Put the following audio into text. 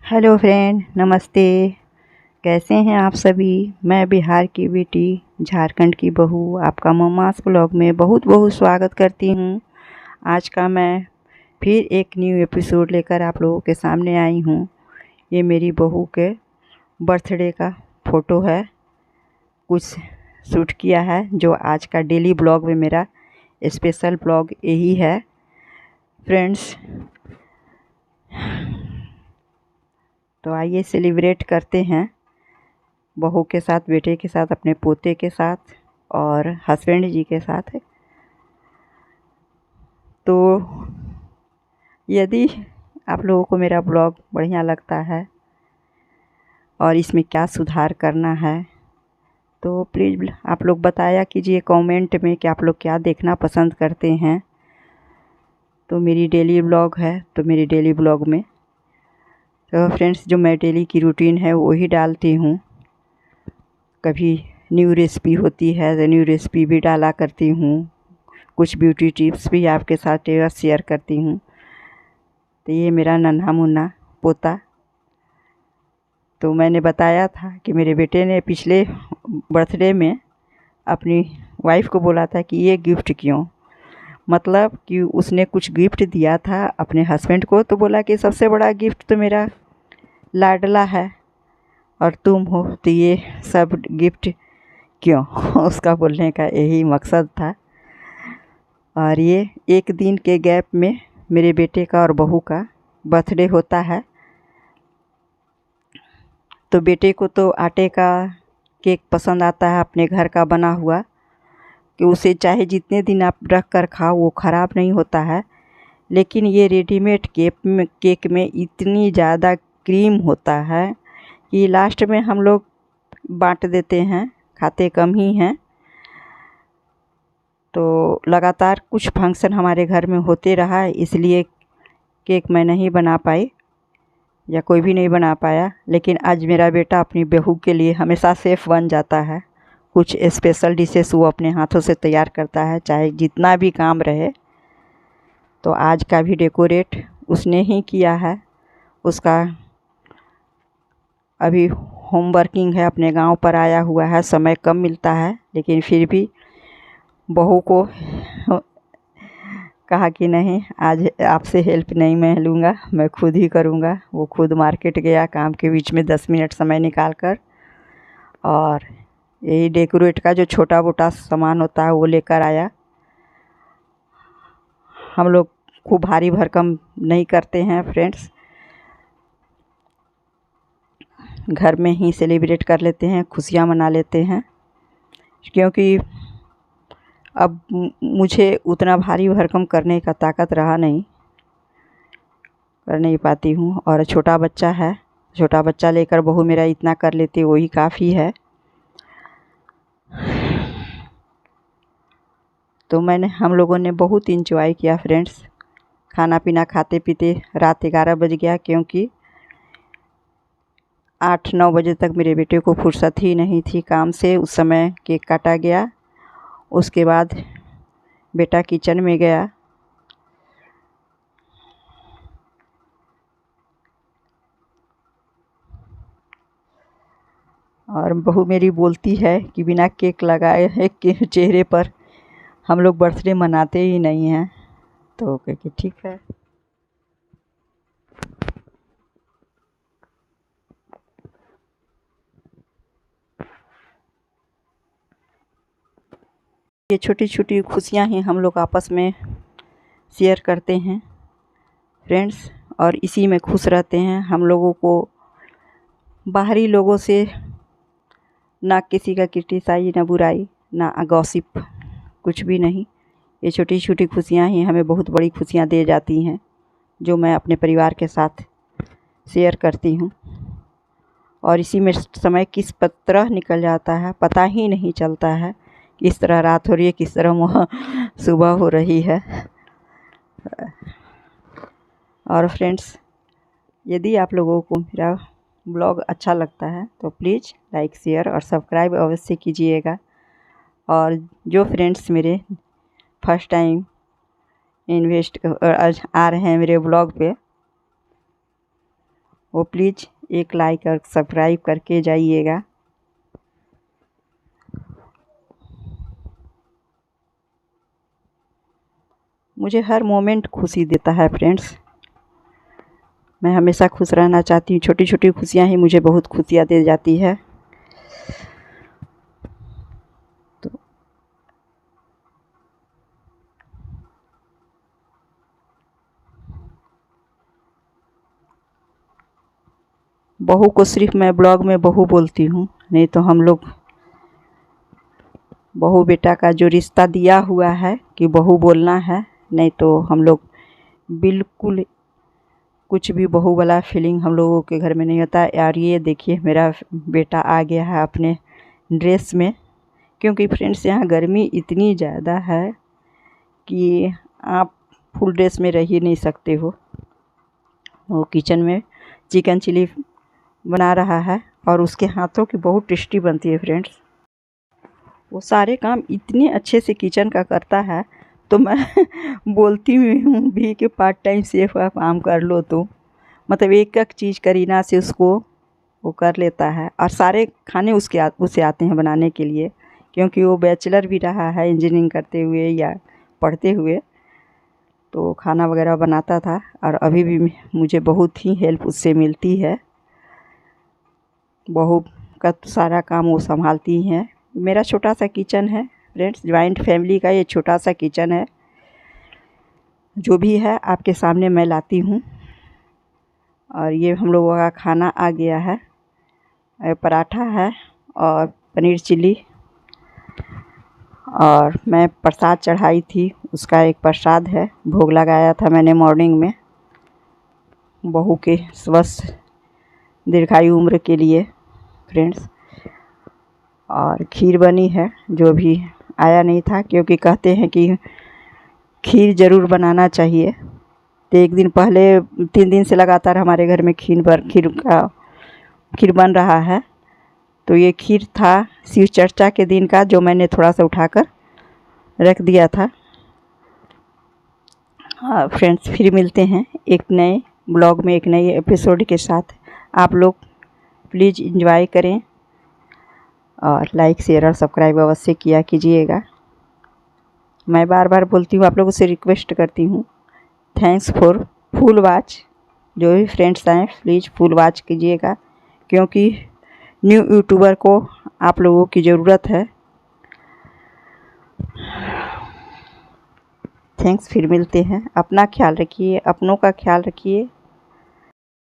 Hello friend, नमस्ते। कैसे हैं आप सभी। मैं बिहार की बेटी, झारखंड की बहू, आपका मम्मास ब्लॉग में बहुत बहुत स्वागत करती हूँ। आज का मैं फिर एक न्यू एपिसोड लेकर आप लोगों के सामने आई हूँ। ये मेरी बहू के बर्थडे का फ़ोटो है, कुछ शूट किया है, जो आज का डेली ब्लॉग में मेरा स्पेशल ब्लॉग यही है फ्रेंड्स। तो आइए सेलिब्रेट करते हैं बहू के साथ, बेटे के साथ, अपने पोते के साथ और हस्बैंड जी के साथ। तो यदि आप लोगों को मेरा ब्लॉग बढ़िया लगता है और इसमें क्या सुधार करना है तो प्लीज़ आप लोग बताया कीजिए कमेंट में कि आप लोग क्या देखना पसंद करते हैं। तो मेरी डेली ब्लॉग है, तो मेरी डेली ब्लॉग में तो फ्रेंड्स जो मैं डेली की रूटीन है वही डालती हूँ। कभी न्यू रेसिपी होती है तो न्यू रेसिपी भी डाला करती हूँ, कुछ ब्यूटी टिप्स भी आपके साथ शेयर करती हूँ। तो ये मेरा नन्हा मुन्ना पोता, तो मैंने बताया था कि मेरे बेटे ने पिछले बर्थडे में अपनी वाइफ को बोला था कि ये गिफ्ट क्यों, मतलब कि उसने कुछ गिफ्ट दिया था अपने हस्बैंड को, तो बोला कि सबसे बड़ा गिफ्ट तो मेरा लाडला है और तुम हो, तो ये सब गिफ्ट क्यों उसका बोलने का यही मकसद था। और ये एक दिन के गैप में मेरे बेटे का और बहू का बर्थडे होता है। तो बेटे को तो आटे का केक पसंद आता है, अपने घर का बना हुआ, कि उसे चाहे जितने दिन आप रख कर खाओ वो ख़राब नहीं होता है। लेकिन ये रेडीमेड केक में इतनी ज़्यादा क्रीम होता है कि लास्ट में हम लोग बांट देते हैं, खाते कम ही हैं। तो लगातार कुछ फंक्शन हमारे घर में होते रहा, इसलिए केक मैं नहीं बना पाई या कोई भी नहीं बना पाया। लेकिन आज मेरा बेटा अपनी बहू के लिए हमेशा शेफ़ बन जाता है। कुछ स्पेशल डिशेस वो अपने हाथों से तैयार करता है, चाहे जितना भी काम रहे। तो आज का भी डेकोरेट उसने ही किया है। उसका अभी होम वर्किंग है, अपने गांव पर आया हुआ है, समय कम मिलता है, लेकिन फिर भी बहू को कहा कि नहीं, आज आपसे हेल्प नहीं मैं लूँगा, मैं खुद ही करूँगा। वो खुद मार्केट गया काम के बीच में 10 मिनट समय निकाल कर, और यही डेकोरेट का जो छोटा मोटा सामान होता है वो लेकर आया। हम लोग खूब भारी भरकम नहीं करते हैं फ्रेंड्स, घर में ही सेलिब्रेट कर लेते हैं, खुशियाँ मना लेते हैं। क्योंकि अब मुझे उतना भारी भरकम करने का ताकत रहा नहीं, कर नहीं पाती हूँ। और छोटा बच्चा है, छोटा बच्चा लेकर बहू मेरा इतना कर लेती वही काफ़ी है। तो हम लोगों ने बहुत इंजॉय किया फ्रेंड्स। खाना पीना खाते पीते रात 11 बज गया, क्योंकि 8-9 बजे तक मेरे बेटे को फुर्सत ही नहीं थी काम से। उस समय केक काटा गया, उसके बाद बेटा किचन में गया और बहू मेरी बोलती है कि बिना केक लगाए है के चेहरे पर हम लोग बर्थडे मनाते ही नहीं हैं। तो कहे ठीक है। ये छोटी छोटी खुशियाँ ही हम लोग आपस में शेयर करते हैं फ्रेंड्स, और इसी में खुश रहते हैं। हम लोगों को बाहरी लोगों से ना किसी का क्रिटिसाइज, ना बुराई, ना गॉसिप, कुछ भी नहीं। ये छोटी छोटी खुशियाँ ही हमें बहुत बड़ी खुशियाँ दे जाती हैं, जो मैं अपने परिवार के साथ शेयर करती हूँ। और इसी में समय किस तरह निकल जाता है पता ही नहीं चलता है, किस तरह रात हो रही है, किस तरह सुबह हो रही है। और फ्रेंड्स, यदि आप लोगों को मेरा ब्लॉग अच्छा लगता है तो प्लीज़ लाइक, शेयर और सब्सक्राइब अवश्य कीजिएगा। और जो फ्रेंड्स मेरे फर्स्ट टाइम आ रहे हैं मेरे ब्लॉग पे, वो प्लीज़ एक लाइक और सब्सक्राइब करके जाइएगा। मुझे हर मोमेंट खुशी देता है फ्रेंड्स। मैं हमेशा खुश रहना चाहती हूँ। छोटी छोटी खुशियाँ ही मुझे बहुत खुशियाँ दे जाती है। तो बहू को सिर्फ मैं ब्लॉग में बहू बोलती हूँ, नहीं तो हम लोग बहू बेटा का जो रिश्ता दिया हुआ है कि बहू बोलना है, नहीं तो हम लोग बिल्कुल कुछ भी बहू वाला फीलिंग हम लोगों के घर में नहीं होता। यार ये देखिए मेरा बेटा आ गया है अपने ड्रेस में, क्योंकि फ्रेंड्स यहाँ गर्मी इतनी ज़्यादा है कि आप फुल ड्रेस में रह ही नहीं सकते हो। वो किचन में चिकन चिली बना रहा है और उसके हाथों की बहुत टेस्टी बनती है फ्रेंड्स। वो सारे काम इतने अच्छे से किचन का करता है, तो मैं बोलती हूँ भी कि पार्ट टाइम शेफ का काम कर लो। तो मतलब एक एक चीज़ करीना से उसको वो कर लेता है और सारे खाने उसे आते हैं बनाने के लिए, क्योंकि वो बैचलर भी रहा है इंजीनियरिंग करते हुए या पढ़ते हुए, तो खाना वगैरह बनाता था और अभी भी मुझे बहुत ही हेल्प उससे मिलती है। बहू का तो सारा काम वो संभालती हैं। मेरा छोटा सा किचन है फ्रेंड्स, जॉइंट फैमिली का ये छोटा सा किचन है। जो भी है आपके सामने मैं लाती हूँ। और ये हम लोगों का खाना आ गया है, पराठा है और पनीर चिल्ली, और मैं प्रसाद चढ़ाई थी, उसका एक प्रसाद है, भोग लगाया था मैंने मॉर्निंग में बहू के स्वस्थ दीर्घायु उम्र के लिए फ्रेंड्स। और खीर बनी है, जो भी आया नहीं था, क्योंकि कहते हैं कि खीर ज़रूर बनाना चाहिए। तो एक दिन पहले 3 दिन से लगातार हमारे घर में खीर बन रहा है। तो ये खीर था शिव चर्चा के दिन का, जो मैंने थोड़ा सा उठाकर रख दिया था। हाँ फ्रेंड्स, फिर मिलते हैं एक नए ब्लॉग में एक नए एपिसोड के साथ। आप लोग प्लीज़ एंजॉय करें और लाइक शेयर और सब्सक्राइब अवश्य किया कीजिएगा। मैं बार बार बोलती हूँ, आप लोगों से रिक्वेस्ट करती हूँ, थैंक्स फॉर फुल वॉच। जो भी फ्रेंड्स आएँ प्लीज़ फुल वॉच कीजिएगा, क्योंकि न्यू यूट्यूबर को आप लोगों की ज़रूरत है। थैंक्स, फिर मिलते हैं। अपना ख्याल रखिए, अपनों का ख्याल रखिए।